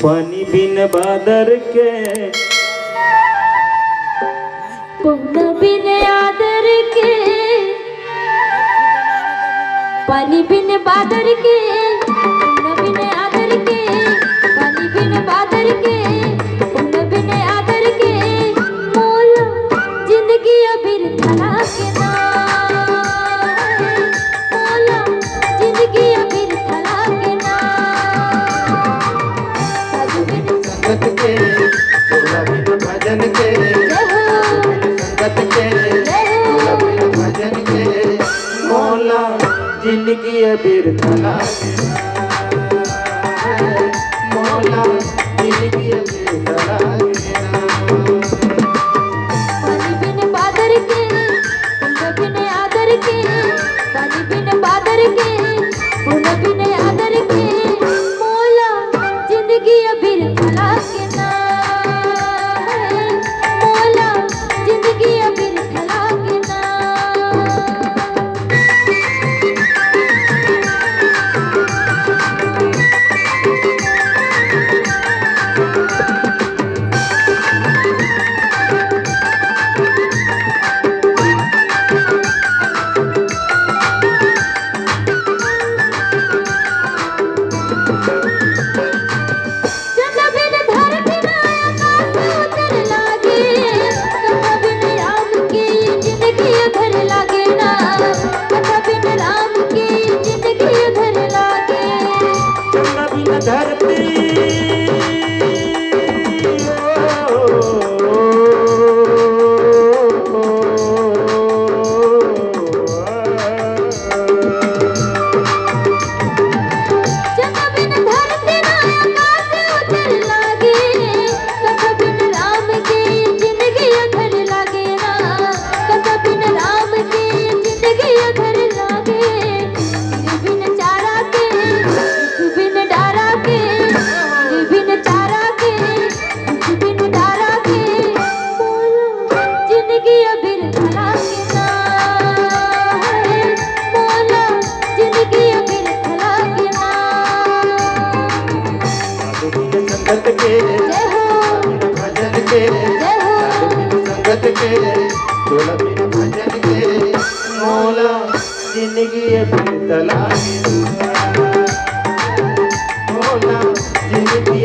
पानी बिन बादर के पुण्य बिन आदर के, पानी बिन बादर के, पुण्य बिन आदर के, पानी बिन बादर के, पुण्य बिन आदर के, मोल जिंदगी अबीर थला के ना, मोल जिंदगी अबीर थला के ना। साधु बिन संगत के तोला बिन भजन के, संगत के तोला बिन भजन के, मौला जिंदगी अबीर थला के ना, मौला जिंदगी अबीर थला के ना। पानी बिन बादर के, पुण्य बिन आदर के, पानी बिन बादर के, पुण्य बिन आदर के, मौला जिंदगी अबीर थला के ना, मौला जिंदगी अबीर थला के ना। संगत के भजन के, संगत के तोला बिन भजन के, मौला जिंदगी अबीर थला के ना, मौला जिंदगी